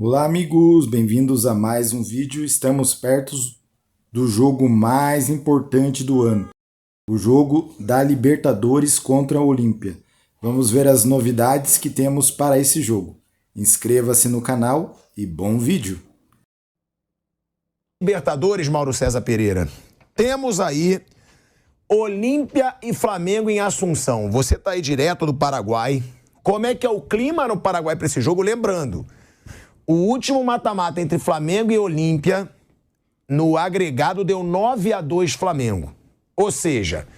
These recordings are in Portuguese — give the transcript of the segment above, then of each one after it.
Olá amigos, bem-vindos a mais um vídeo. Estamos perto do jogo mais importante do ano, o jogo da Libertadores contra a Olímpia. Vamos ver as novidades que temos para esse jogo. Inscreva-se no canal e bom vídeo! Libertadores, Mauro César Pereira. Temos aí Olímpia e Flamengo em Assunção. Você está aí direto do Paraguai. Como é que é o clima no Paraguai para esse jogo? Lembrando, o último mata-mata entre Flamengo e Olímpia, no agregado, deu 9-2 Flamengo. Ou seja,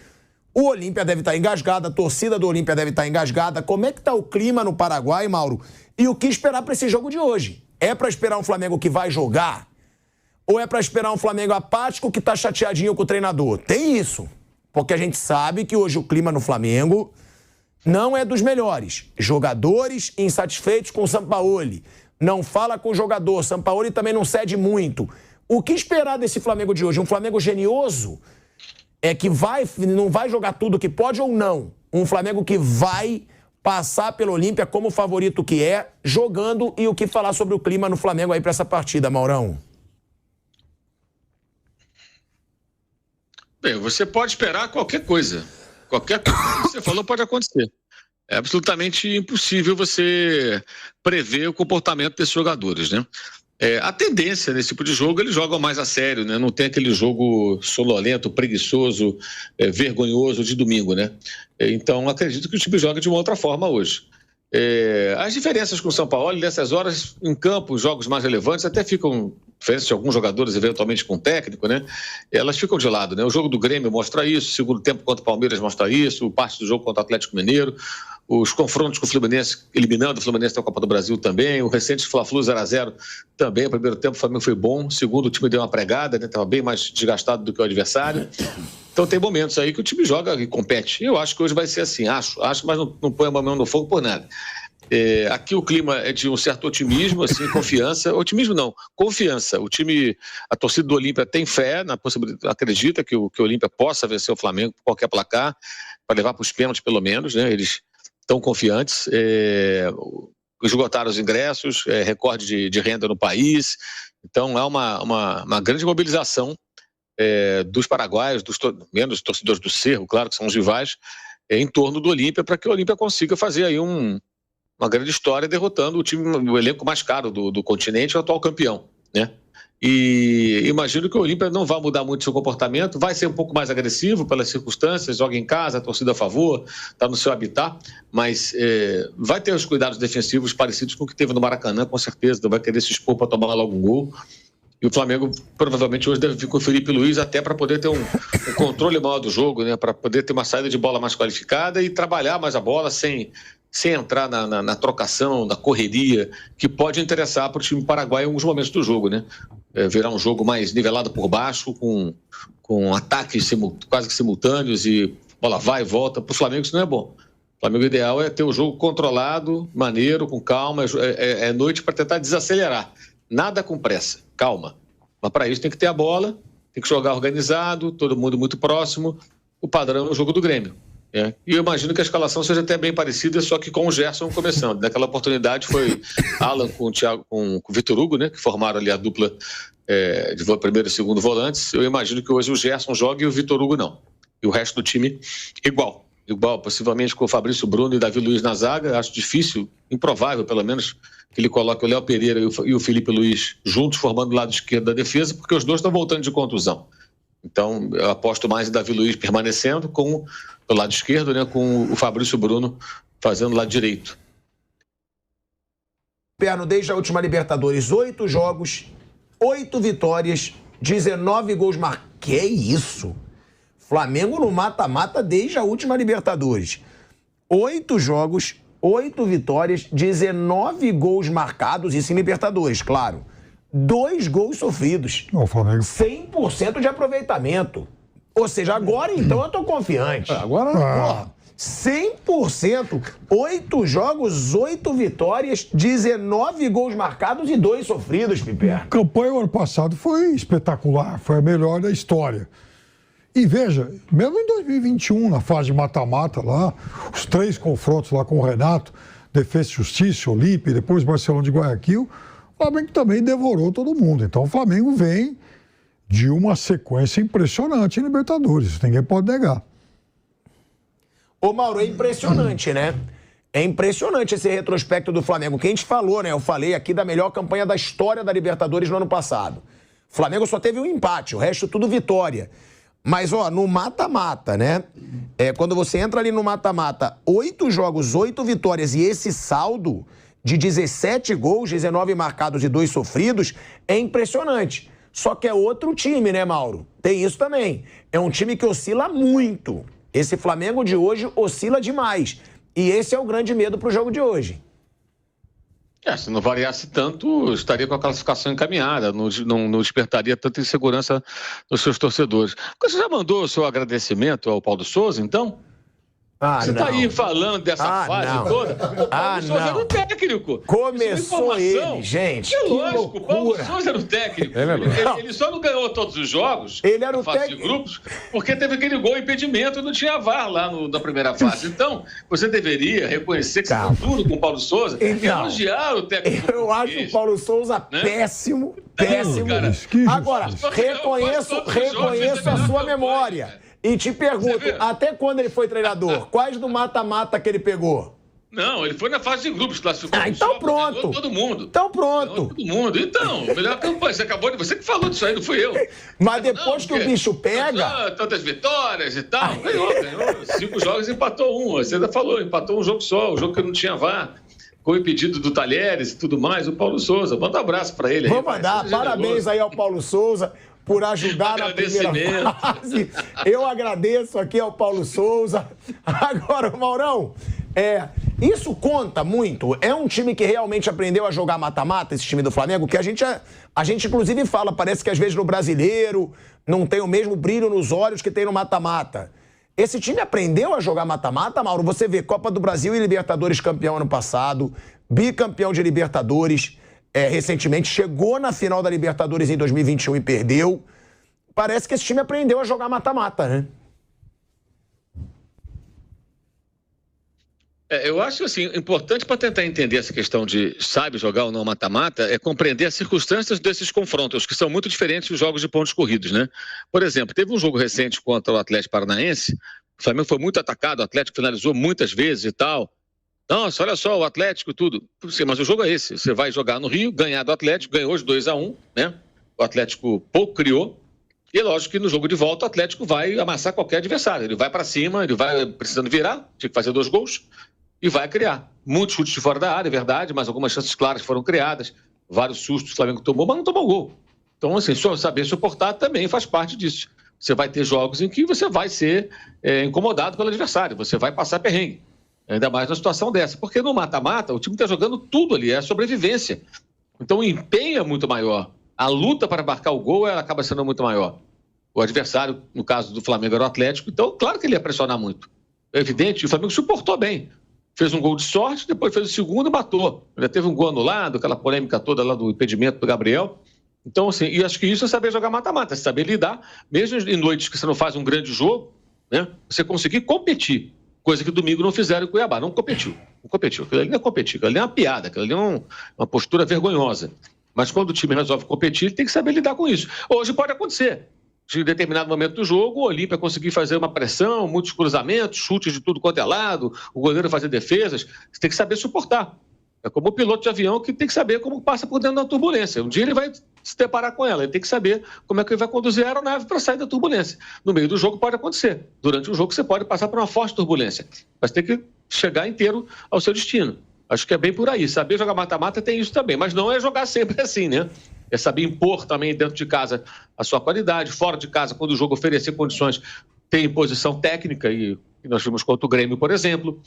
o Olímpia deve estar engasgado, a torcida do Olímpia deve estar engasgada. Como é que está o clima no Paraguai, Mauro? E o que esperar para esse jogo de hoje? É para esperar um Flamengo que vai jogar? Ou é para esperar um Flamengo apático que está chateadinho com o treinador? Tem isso. Porque a gente sabe que hoje o clima no Flamengo não é dos melhores. Jogadores insatisfeitos com o Sampaoli. Não fala com o jogador. Sampaoli também não cede muito. O que esperar desse Flamengo de hoje? Um Flamengo genioso? É que não vai jogar tudo que pode ou não? Um Flamengo que vai passar pelo Olímpia como favorito que é, jogando, e o que falar sobre o clima no Flamengo aí para essa partida, Maurão? Bem, você pode esperar qualquer coisa. Qualquer coisa que você falou pode acontecer. É absolutamente impossível você prever o comportamento desses jogadores, né? A tendência nesse tipo de jogo, eles jogam mais a sério, né? Não tem aquele jogo sonolento, preguiçoso, vergonhoso de domingo, né? Então, acredito que o time joga de uma outra forma hoje. As diferenças com o São Paulo, nessas horas, em campo, os jogos mais relevantes até ficam, diferenças de alguns jogadores, eventualmente com o técnico, né? Elas ficam de lado, né? O jogo do Grêmio mostra isso, o segundo tempo contra o Palmeiras mostra isso, parte do jogo contra o Atlético Mineiro, os confrontos com o Fluminense, eliminando o Fluminense da Copa do Brasil também, o recente Fla-Flu 0-0 também, o primeiro tempo o Flamengo foi bom, o segundo o time deu uma pregada, né? Estava bem mais desgastado do que o adversário. Então tem momentos aí que o time joga e compete. Eu acho que hoje vai ser assim, acho, mas não põe a mão no fogo por nada. Aqui o clima é de um certo otimismo, assim, confiança. Otimismo não, confiança. A torcida do Olímpia tem fé na possibilidade, acredita que o Olímpia possa vencer o Flamengo por qualquer placar, para levar para os pênaltis pelo menos, né? Eles estão confiantes. Esgotaram os ingressos, recorde de renda no país. Então há uma grande mobilização dos paraguaios, menos torcedores do Cerro, claro que são os rivais, em torno do Olímpia, para que o Olímpia consiga fazer aí uma grande história derrotando o elenco mais caro do continente, o atual campeão, né? E imagino que o Olímpia não vai mudar muito seu comportamento, vai ser um pouco mais agressivo pelas circunstâncias, joga em casa, a torcida a favor, está no seu habitat, mas vai ter os cuidados defensivos parecidos com o que teve no Maracanã, com certeza, não vai querer se expor para tomar logo um gol. E o Flamengo provavelmente hoje deve vir com o Felipe Luiz até para poder ter um controle maior do jogo, né? Para poder ter uma saída de bola mais qualificada e trabalhar mais a bola sem entrar na trocação, na correria, que pode interessar para o time paraguaio em alguns momentos do jogo, né? Virar um jogo mais nivelado por baixo, com ataques quase que simultâneos e bola vai e volta. Para o Flamengo isso não é bom. O Flamengo ideal é ter o jogo controlado, maneiro, com calma, é noite para tentar desacelerar. Nada com pressa, calma. Mas para isso tem que ter a bola, tem que jogar organizado, todo mundo muito próximo. O padrão é o jogo do Grêmio. E eu imagino que a escalação seja até bem parecida, só que com o Gerson começando. Naquela oportunidade foi Alan com o Vitor Hugo, né, que formaram ali a dupla de primeiro e segundo volantes. Eu imagino que hoje o Gerson jogue e o Vitor Hugo não. E o resto do time igual, possivelmente com o Fabrício Bruno e Davi Luiz na zaga. Acho difícil, improvável pelo menos, que ele coloque o Léo Pereira e o Felipe Luiz juntos formando o lado esquerdo da defesa, porque os dois estão voltando de contusão. Então, eu aposto mais em Davi Luiz permanecendo do lado esquerdo, né, com o Fabrício Bruno fazendo o lado direito. Perno, desde a última Libertadores, 8 jogos, 8 vitórias, 19 gols marcados. Que isso? Flamengo no mata-mata desde a última Libertadores. 8 jogos, 8 vitórias, 19 gols marcados, isso em Libertadores, claro. 2 gols sofridos. O Flamengo 100% de aproveitamento. Ou seja, agora então eu tô confiante. Agora... 100%. 8 jogos, 8 vitórias, 19 gols marcados e 2 sofridos, Piper. A campanha ano passado foi espetacular, foi a melhor da história. E veja, mesmo em 2021, na fase de mata-mata lá, os 3 confrontos lá com o Renato, Defensa e Justiça, Olímpia e depois Barcelona de Guayaquil, O Flamengo também devorou todo mundo. Então o Flamengo vem de uma sequência impressionante em Libertadores. Ninguém pode negar. Ô, Mauro, é impressionante, né? É impressionante esse retrospecto do Flamengo. Que a gente falou, né? Eu falei aqui da melhor campanha da história da Libertadores no ano passado. O Flamengo só teve um empate, o resto tudo vitória. Mas, ó, no mata-mata, né? Quando você entra ali no mata-mata, 8 jogos, 8 vitórias e esse saldo de 17 gols, 19 marcados e 2 sofridos, é impressionante. Só que é outro time, né, Mauro? Tem isso também. É um time que oscila muito. Esse Flamengo de hoje oscila demais. E esse é o grande medo pro jogo de hoje. Se não variasse tanto, estaria com a classificação encaminhada, não despertaria tanta insegurança nos seus torcedores. Você já mandou o seu agradecimento ao Paulo Souza, então? Você está aí falando dessa fase toda? O Paulo Souza era o técnico. Começou ele, gente. É lógico, o Paulo Souza era o técnico. Ele só não ganhou todos os jogos na fase de grupos porque teve aquele gol impedimento e não tinha VAR lá na primeira fase. Então, você deveria reconhecer que você está duro com o Paulo Souza e elogiar o técnico. Eu acho o Paulo Souza péssimo. Agora, reconheço a sua memória. E te pergunto, até quando ele foi treinador? Quais do mata-mata que ele pegou? Não, ele foi na fase de grupos, classificou. Então pronto. Todo mundo. Então pronto. Todo mundo. Então, melhor campanha. Você que falou disso aí, não fui eu. Mas depois que o bicho pega... Tantas vitórias e tal. Ganhou. 5 jogos e empatou 1. Você ainda falou, empatou um jogo só, o jogo que não tinha VAR. Com o pedido do Talheres e tudo mais, o Paulo Souza. Manda um abraço pra ele aí. Vou mandar. Parabéns aí ao Paulo Souza por ajudar na primeira fase. Eu agradeço aqui ao Paulo Souza. Agora, Maurão, isso conta muito? É um time que realmente aprendeu a jogar mata-mata, esse time do Flamengo? Que a gente inclusive fala, parece que às vezes no Brasileiro não tem o mesmo brilho nos olhos que tem no mata-mata. Esse time aprendeu a jogar mata-mata, Mauro? Você vê Copa do Brasil e Libertadores campeão ano passado, bicampeão de Libertadores recentemente, chegou na final da Libertadores em 2021 e perdeu. Parece que esse time aprendeu a jogar mata-mata, né? Eu acho assim, importante para tentar entender essa questão de sabe jogar ou não mata-mata é compreender as circunstâncias desses confrontos, que são muito diferentes dos jogos de pontos corridos, né? Por exemplo, teve um jogo recente contra o Atlético Paranaense, o Flamengo foi muito atacado, o Atlético finalizou muitas vezes e tal. Nossa, olha só, o Atlético, tudo. Sim, mas o jogo é esse. Você vai jogar no Rio, ganhar do Atlético, ganhou hoje 2-1, né? O Atlético pouco criou. E é lógico que no jogo de volta o Atlético vai amassar qualquer adversário. Ele vai para cima, ele vai precisando virar, tinha que fazer 2 gols, e vai criar. Muitos chutes de fora da área, é verdade, mas algumas chances claras foram criadas. Vários sustos o Flamengo tomou, mas não tomou gol. Então, assim, só saber suportar também faz parte disso. Você vai ter jogos em que você vai ser incomodado pelo adversário, você vai passar perrengue. Ainda mais numa situação dessa. Porque no mata-mata, o time está jogando tudo ali, é a sobrevivência. Então o empenho é muito maior. A luta para marcar o gol ela acaba sendo muito maior. O adversário, no caso do Flamengo, era o Atlético, então claro que ele ia pressionar muito. É evidente, o Flamengo suportou bem. Fez um gol de sorte, depois fez o segundo e matou. Já teve um gol anulado, aquela polêmica toda lá do impedimento do Gabriel. Então, assim, e acho que isso é saber jogar mata-mata, é saber lidar, mesmo em noites que você não faz um grande jogo, né? Você conseguir competir. Coisa que domingo não fizeram em Cuiabá. Não competiu. Aquilo ali não é competir. Aquilo ali é uma piada. Aquilo ali é uma postura vergonhosa. Mas quando o time resolve competir, ele tem que saber lidar com isso. Hoje pode acontecer. De determinado momento do jogo, o Olímpia conseguir fazer uma pressão, muitos cruzamentos, chutes de tudo quanto é lado, o goleiro fazer defesas. Você tem que saber suportar. É como o piloto de avião que tem que saber como passa por dentro da turbulência. Um dia ele vai se deparar com ela, ele tem que saber como é que ele vai conduzir a aeronave para sair da turbulência. No meio do jogo pode acontecer. Durante o jogo você pode passar por uma forte turbulência, mas tem que chegar inteiro ao seu destino. Acho que é bem por aí. Saber jogar mata-mata tem isso também, mas não é jogar sempre assim, né? É saber impor também dentro de casa a sua qualidade, fora de casa, quando o jogo oferecer condições, ter imposição técnica, e nós vimos contra o Grêmio, por exemplo.